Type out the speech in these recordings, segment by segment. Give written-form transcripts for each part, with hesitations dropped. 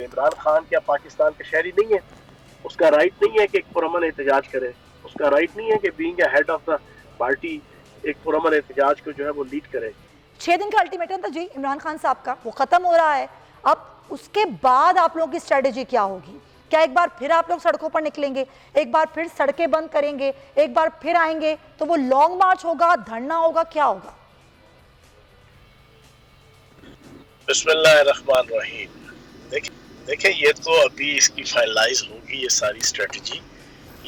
इमरान खान क्या पाकिस्तान का शहरी नहीं है? उसका राइट नहीं है कि एक पुरअमन एहतजाज करे? उसका राइट नहीं है कि being a head of the party एक पुरअमन एहतजाज को जो है वो लीड करे? 6 दिन का अल्टीमेटम था जी इमरान खान साहब का, वो खत्म हो रहा है। अब उसके बाद आप लोगों की स्ट्रेटेजी क्या होगी? क्या एक बार फिर आप लोग सड़कों पर निकलेंगे, एक बार फिर सड़कें बंद करेंगे, एक बार फिर आएंगे तो वो लॉन्ग मार्च होगा, धरना होगा, क्या होगा? बिस्मिल्लाहिर्रहमानिर्रहीम। देखिए ये तो अभी इसकी फाइनलाइज होगी ये सारी स्ट्रेटजी,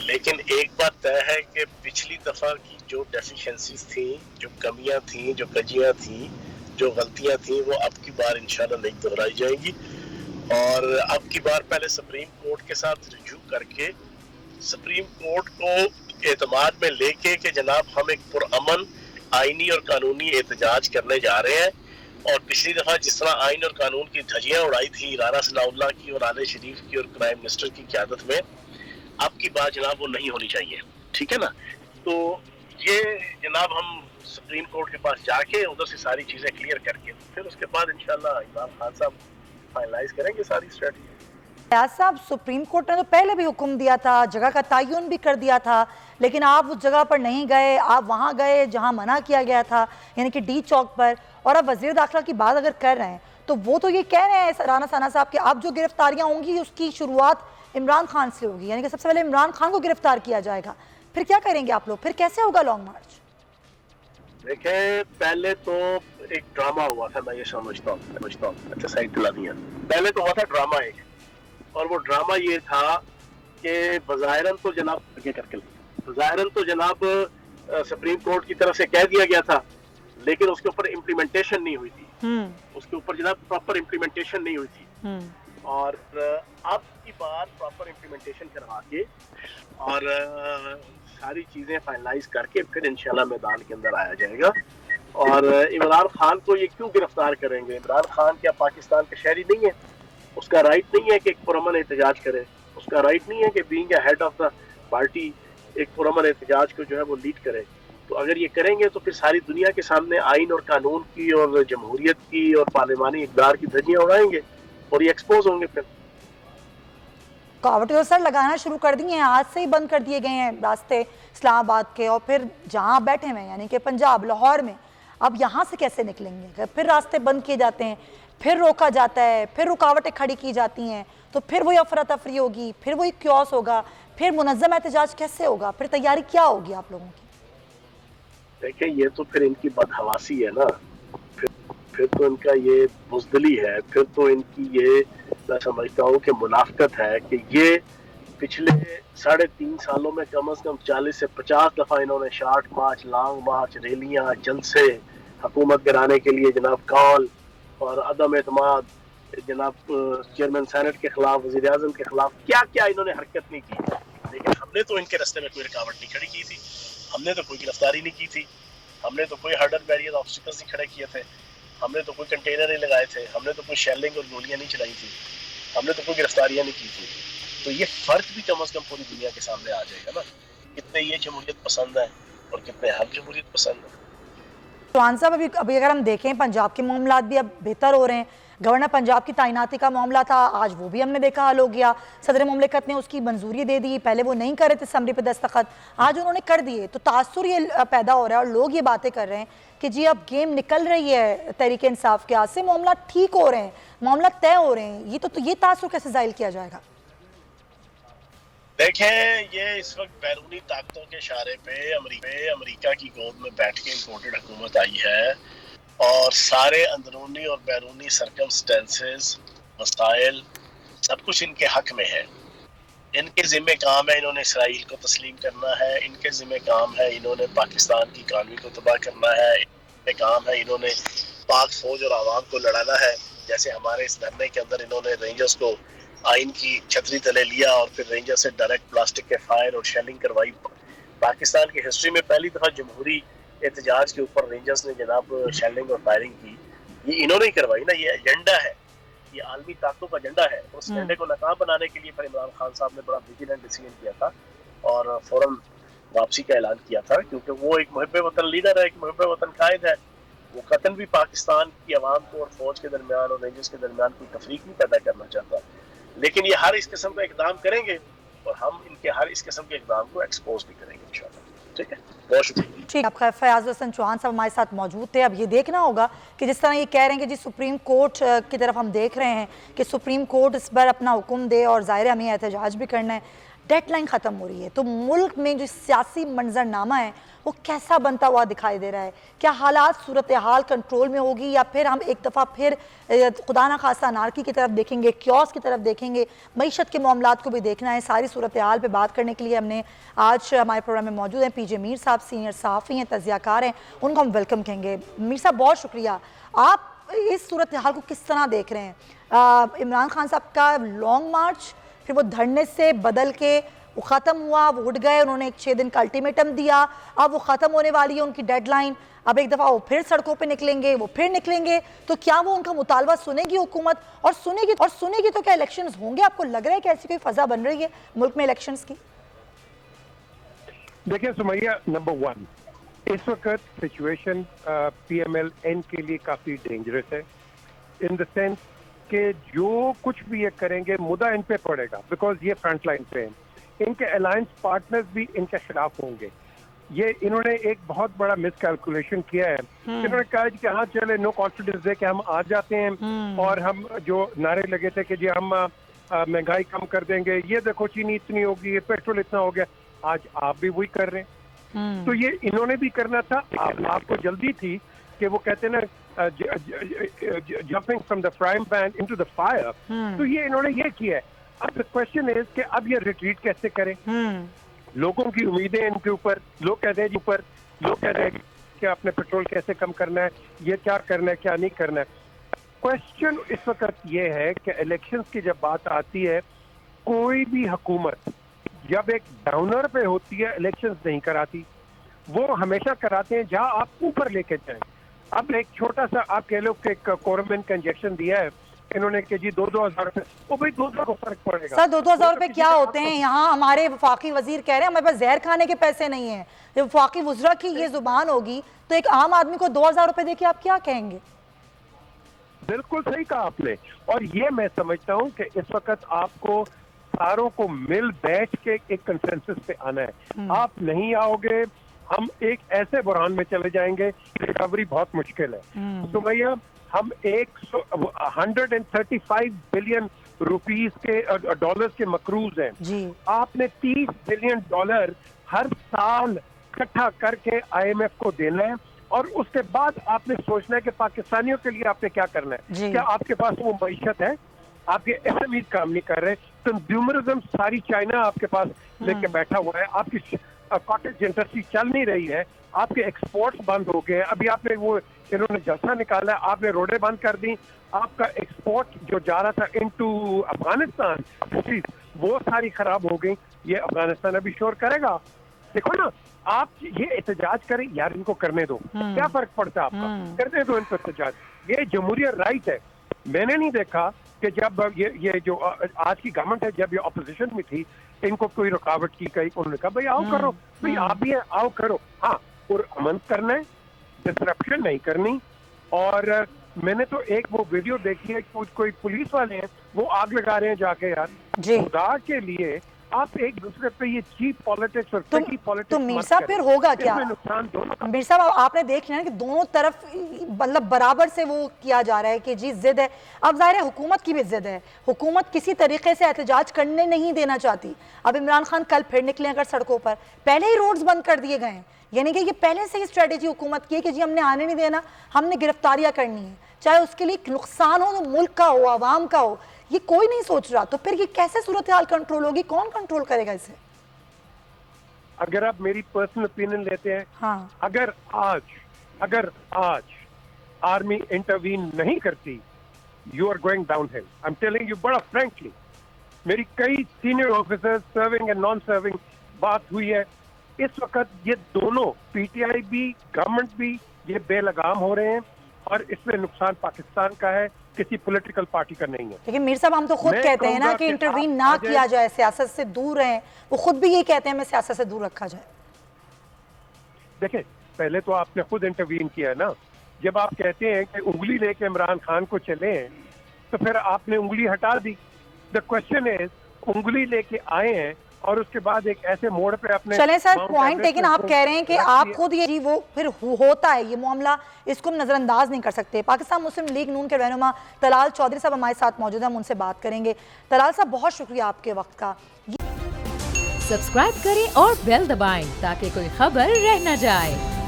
लेकिन एक बात तय है कि पिछली दफा की जो डेफिशिएंसीज थी, जो कमियां थी, जो कजियां थी, जो गलतियां थी, वो अब की बार इंशाल्लाह नहीं दोहराई जाएंगी। और अब की बार पहले सुप्रीम कोर्ट के साथ रिव्यू करके सुप्रीम कोर्ट को एतमाद में लेके कि जनाब हम एक पुरअमन आईनी और कानूनी एहतजाज करने जा रहे हैं। और पिछली दफा जिस तरह आइन और कानून की धज्जियां उड़ाई थी राना सनाउल्लाह की और आले शरीफ की और प्राइम मिनिस्टर की क़यादत में, अब की बात जनाब वो नहीं होनी चाहिए, ठीक है ना? तो ये जनाब हम सुप्रीम कोर्ट के पास जाके उधर से सारी चीजें क्लियर करके फिर उसके बाद इंशाल्लाह इमरान खान साहब फाइनलाइज करेंगे सारी स्ट्रेटजी। फयाज साहब, सुप्रीम कोर्ट ने तो पहले भी हुक्म दिया था, जगह का तयन भी कर दिया था, लेकिन आप उस जगह पर नहीं गए, आप वहां गए जहां मना किया गया था, यानी कि डी चौक पर। और अब वजीर दाखिला की बात अगर कर रहे हैं तो वो तो ये कह रहे हैं राना साना साहब कि अब जो गिरफ्तारियां होंगी उसकी शुरुआत इमरान खान से होगी, यानी कि सबसे पहले इमरान खान को गिरफ्तार किया जाएगा। फिर क्या करेंगे आप लोग? फिर कैसे होगा लॉन्ग मार्च? देखें, पहले तो एक ड्रामा हुआ था, मैं ये समझता हूँ, अच्छा सही दिला दिया। पहले तो हुआ था ड्रामा एक, और वो ड्रामा ये था कि बज़ाहिरन तो जनाब आगे करके बज़ाहिरन तो जनाब सुप्रीम कोर्ट की तरफ से कह दिया गया था, लेकिन उसके ऊपर इम्प्लीमेंटेशन नहीं हुई थी। उसके ऊपर जनाब प्रॉपर इम्प्लीमेंटेशन नहीं हुई थी। और अब की बार प्रॉपर इम्प्लीमेंटेशन करवा के और सारी चीजें फाइनलाइज करके फिर इंशाल्लाह मैदान के अंदर आया जाएगा। और इमरान खान को ये क्यों गिरफ्तार करेंगे? इमरान खान क्या पाकिस्तान का शहरी नहीं है? उसका राइट नहीं है कि एक पुरअमन एहतजाज करे? उसका राइट नहीं है कि being a head of the party एक पुरअमन एहतजाज को जो है वो लीड करे? तो अगर ये करेंगे तो फिर सारी दुनिया के सामने आइन और कानून की और जमहूरियत की और पार्लिमानी इक़दार की धज्जियां उड़ाएंगे और ये एक्सपोज होंगे। फिर कावटे तो सर लगाना शुरू कर दिए हैं, आज से ही बंद कर दिए गए हैं रास्ते इस्लामाबाद के, और फिर जहां बैठे हैं यानी कि पंजाब लाहौर में, अब यहाँ से कैसे निकलेंगे? फिर रास्ते बंद किए जाते हैं, फिर रोका जाता है, फिर रुकावटें खड़ी की जाती हैं, तो फिर वही अफरा तफरी होगी, फिर वही क्योस होगा, फिर मुनज़्ज़म एहतजाज कैसे होगा? फिर तैयारी क्या होगी आप लोगों की? देखिए, ये तो फिर इनकी बदहवासी है ना, फिर तो इनका ये बुज़दिली है, फिर तो इनकी ये मैं समझता हूँ कि मुनाफ़िकत है कि ये पिछले 3.5 सालों में कम से कम 40 से 50 दफ़ा इन्होंने शार्ट मार्च, लॉन्ग मार्च, रैलियाँ, जलसे, हुकूमत गिराने के लिए जनाब कॉल और अदम एतमाद, जनाब चेयरमैन सेनेट के खिलाफ, वज़ीर आज़म के खिलाफ, क्या क्या इन्होंने हरकत नहीं की। लेकिन हमने तो इनके रास्ते में कोई रुकावट नहीं खड़ी की थी, हमने तो कोई गिरफ्तारी नहीं की थी, हमने तो कोई हर्डल बैरियर ऑब्स्टिकल्स नहीं खड़े किए थे, हमने तो कोई कंटेनर नहीं लगाए थे, हमने तो कोई शेलिंग और गोलियां नहीं चलाई थी, हमने तो कोई गिरफ्तारियां नहीं की थी। तो ये फर्क भी कम से कम पूरी दुनिया के सामने आ जाएगा ना, कितने ये जमहूरियत पसंद है और कितने हम जमहूरियत पसंद है। चौहान साहब, अभी अगर हम देखें पंजाब के मामला भी अब बेहतर हो रहे हैं। गवर्नर पंजाब की तैनाती का मामला था, आज वो भी हमने देखा हल हो गया। सदर मुमलिकत ने उसकी मंजूरी दे दी, पहले वो नहीं कर रहे थे समरी पे दस्तखत, आज उन्होंने कर दिए। तो तासुर ये पैदा हो रहा है और लोग ये बातें कर रहे हैं कि जी अब गेम निकल रही है तहरीक इंसाफ के हाथ से, मामला ठीक हो रहे हैं, मामला तय हो रहे हैं। ये तासुर कैसे जाहिर किया जाएगा? देखें, ये इस वक्त बैरूनी ताकतों के इशारे पे अमेरिका की गोद में बैठ के इम्पोर्टेड हुकूमत आई है और सारे अंदरूनी और बैरूनी सर्कमस्टेंसेस, मसाइल, सब कुछ इनके हक में है। इनके जिम्मे काम है इन्होंने इसराइल को तस्लीम करना है, इनके जिम्मे काम है इन्होंने पाकिस्तान की इकानमी को तबाह करना है, इनके काम है इन्होंने पाक फौज और आवाम को लड़ाना है। जैसे हमारे इस धरने के अंदर इन्होंने रेंजर्स को आइन की छतरी तले लिया और फिर रेंजर से डायरेक्ट प्लास्टिक के फायर और शेलिंग करवाई। पाकिस्तान की हिस्ट्री में पहली दफा जमहूरी एहतजाज के ऊपर रेंजर्स ने जनाब शेलिंग और फायरिंग की, ये इन्होंने ही करवाई ना। ये एजेंडा है, ये आलमी ताकतों का एजेंडा है। उस एजेंडे को नाकाम बनाने के लिए फिर इमरान खान साहब ने बड़ा विजिलेंट डिसीजन किया था और फौरन वापसी का ऐलान किया था, क्योंकि वो एक मुहिब्बे वतन लीडर है, एक मुहिब्बे वतन कायद है। वो कतन भी पाकिस्तान की आवाम को और फौज के दरमियान और रेंजर्स के दरमियान कोई तफरीक नहीं पैदा करना चाहता। लेकिन ये हर इस किस्म का इकदाम करेंगे और हम इनके हर इस किस्म के इकदाम को एक्सपोज भी करेंगे इंशाल्लाह। ठीक है, बहुत शुक्रिया। ठीक, आपका फयाज हसन चौहान साहब हमारे साथ मौजूद थे। अब ये देखना होगा कि जिस तरह ये कह रहे हैं कि जी सुप्रीम कोर्ट की तरफ हम देख रहे हैं कि सुप्रीम कोर्ट इस पर अपना हुक्म दे और ज़ाहिर है हमें एहतजाज भी करना है, डेडलाइन ख़त्म हो रही है, तो मुल्क में जो सियासी मंजरनामा है वो कैसा बनता हुआ दिखाई दे रहा है? क्या हालात सूरत हाल कंट्रोल में होगी या फिर हम एक दफ़ा फिर खुदा ना खास्ता अनारकी की तरफ देखेंगे, क्योस की तरफ देखेंगे? मईशत के मामलात को भी देखना है। सारी सूरत हाल पर बात करने के लिए हमने आज हमारे प्रोग्राम में मौजूद हैं पीजे मीर साहब, सीनियर सहाफ़ी हैं, तज़ियाकार हैं, उनको हम वेलकम कहेंगे। मीर साहब बहुत शुक्रिया। आप इस सूरत हाल को किस तरह देख रहे हैं? इमरान खान साहब का लॉन्ग मार्च फिर वो धरने से बदल के वो ख़त्म हुआ, वो उठ गए, उन्होंने एक 6 दिन का अल्टीमेटम दिया, अब वो ख़त्म होने वाली है उनकी डेडलाइन, अब एक दफ़ा वो फिर सड़कों पे निकलेंगे, वो फिर निकलेंगे, तो क्या वो उनका मुतालबा सुनेगी हुकूमत? और सुनेगी तो क्या इलेक्शंस होंगे? आपको लग रहा है कि ऐसी कोई फ़ज़ा बन रही है मुल्क में इलेक्शंस की? देखिए सुमैया, नंबर 1 इस वक्त सिचुएशन PMLN के लिए काफ़ी डेंजरस है, इन द सेंस कि जो कुछ भी ये करेंगे मुद्दा इन पे पड़ेगा, बिकॉज ये फ्रंट लाइन पे हैं। इनके अलायंस पार्टनर्स भी इनके खिलाफ होंगे। ये इन्होंने एक बहुत बड़ा मिस कैलकुलेशन किया है। इन्होंने कहा कि हाँ चले नो कॉन्फिडेंस दे के हम आ जाते हैं और हम जो नारे लगे थे कि जी हम महंगाई कम कर देंगे, ये देखो चीनी इतनी होगी, ये पेट्रोल इतना हो गया, आज आप भी वही कर रहे हैं। तो ये इन्होंने भी करना था। आपको जल्दी थी कि वो कहते ना jumping from the frying pan into the fire, तो ये इन्होंने ये किया है। अब द क्वेश्चन इज कि अब ये रिट्रीट कैसे करें? लोगों की उम्मीदें इनके ऊपर, लोग कहते हैं कि आपने पेट्रोल कैसे कम करना है, ये क्या करना है, क्या नहीं करना है। क्वेश्चन इस वक्त ये है कि इलेक्शंस की जब बात आती है, कोई भी हुकूमत जब एक डाउनर पे होती है इलेक्शंस नहीं कराती, वो हमेशा कराते हैं जहां आप ऊपर लेके जाएं। अब एक छोटा सा आप कह लो कि कोरोमिन का इंजेक्शन दिया है इन्होंने कि जी 2-2 हज़ार रुपए, वो भाई 2-2 को फर्क पड़ेगा सर। 2-2 हज़ार रुपए क्या होते हैं? यहाँ हमारे वफाकी वजीर कह रहे हैं हमारे पास जहर खाने के पैसे नहीं है। जब वफाकी वज़रा की ये जुबान होगी तो एक आम आदमी को 2,000 रुपए देके आप क्या कहेंगे? बिल्कुल सही कहा आपने। और ये मैं समझता हूँ कि इस वक्त आपको सारों को मिल बैठ के एक कंसेंसस पे आना है। आप नहीं आओगे, हम एक ऐसे बुरहान में चले जाएंगे, रिकवरी बहुत मुश्किल है। तो भैया हम 135 बिलियन रुपीस के डॉलर्स के मकरूज हैं जी। आपने 30 बिलियन डॉलर हर साल इकट्ठा करके IMF को देना है और उसके बाद आपने सोचना है कि पाकिस्तानियों के लिए आपने क्या करना है। क्या आपके पास वो मईशत है? आपके SME काम नहीं कर रहे, कंज्यूमरिज्म सारी चाइना आपके पास लेके बैठा हुआ है, आपकी कॉटेज इंडस्ट्री चल नहीं रही है, आपके एक्सपोर्ट्स बंद हो गए। अभी आपने वो इन्होंने जलसा निकाला, आपने रोडें बंद कर दी, आपका एक्सपोर्ट जो जा रहा था इनटू अफगानिस्तान वो सारी खराब हो गई। ये अफगानिस्तान अभी शोर करेगा। देखो ना, आप ये एहतजाज करें यार, इनको करने दो, क्या फर्क पड़ता है आपका? करने दो इनको एहतजाज, ये जमहूरियत राइट है। मैंने नहीं देखा कि जब ये जो आज की गवर्नमेंट है, जब ये ऑपोजिशन में थी, इनको कोई रुकावट की गई। उन्होंने कहा भाई आओ करो, भाई आप भी आओ करो। हाँ, और अमन करना है, डिसरप्शन नहीं करनी। और मैंने तो एक वो वीडियो देखी है, कोई पुलिस वाले हैं वो आग लगा रहे हैं जाके। यार खुदा के लिए आप एक दूसरे पे ये चीप पॉलिटिक्स और पेटी पॉलिटिक्स। तो मीर साहब फिर होगा क्या? मीर साहब आपने देख लिया कि दोनों तरफ मतलब बराबर से वो किया जा रहा है कि जी जिद है। अब जाहिर है हुकूमत की भी जिद है, हुकूमत किसी तरीके से एहतजाज करने नहीं देना चाहती। अब इमरान खान कल फिर निकले अगर सड़कों पर, पहले ही रोड्स बंद कर दिए गए हैं, यानी कि ये पहले से ही स्ट्रेटेजी हुकूमत की है कि जी हमने आने नहीं देना, हमने गिरफ्तारियां करनी है, चाहे उसके लिए नुकसान हो तो मुल्क का हो, आवाम का हो, ये कोई नहीं सोच रहा। तो फिर ये कैसे सूरत हाल कंट्रोल होगी? कौन कंट्रोल करेगा इसे? अगर आप मेरी पर्सनल ओपिनियन लेते हैं, हाँ। अगर आज आर्मी इंटरवीन नहीं करती, you are going downhill. I am telling you बड़ा फ्रैंकली। मेरी कई senior officers serving and non serving बात हुई है। इस वक्त ये दोनों PTI भी गवर्नमेंट भी ये बेलगाम हो रहे हैं और इसमें नुकसान पाकिस्तान का है, किसी पॉलिटिकल पार्टी का नहीं है। लेकिन मीर साहब हम तो खुद कहते हैं ना कि इंटरवीन ना किया जाए, सियासत से दूर रहें। वो खुद भी ये कहते हैं हमें सियासत से दूर रखा जाए। देखिए, पहले तो आपने खुद इंटरवीन किया ना। जब आप कहते हैं कि उंगली लेके इमरान खान को चले, तो फिर आपने उंगली हटा दी। द क्वेश्चन इज उंगली लेके आए हैं और उसके बाद एक ऐसे मोड़ पे अपने चलें सर, पॉइंट लेकिन आप कह रहे हैं कि आप खुद ये वो फिर होता है ये मामला, इसको हम नजरअंदाज नहीं कर सकते। पाकिस्तान मुस्लिम लीग नून के रहनुमा तलाल चौधरी साहब हमारे साथ मौजूद हैं, हम उनसे बात करेंगे। तलाल साहब, बहुत शुक्रिया आपके वक्त का। सब्सक्राइब करें और बेल दबाएं ताकि कोई खबर रह न जाए।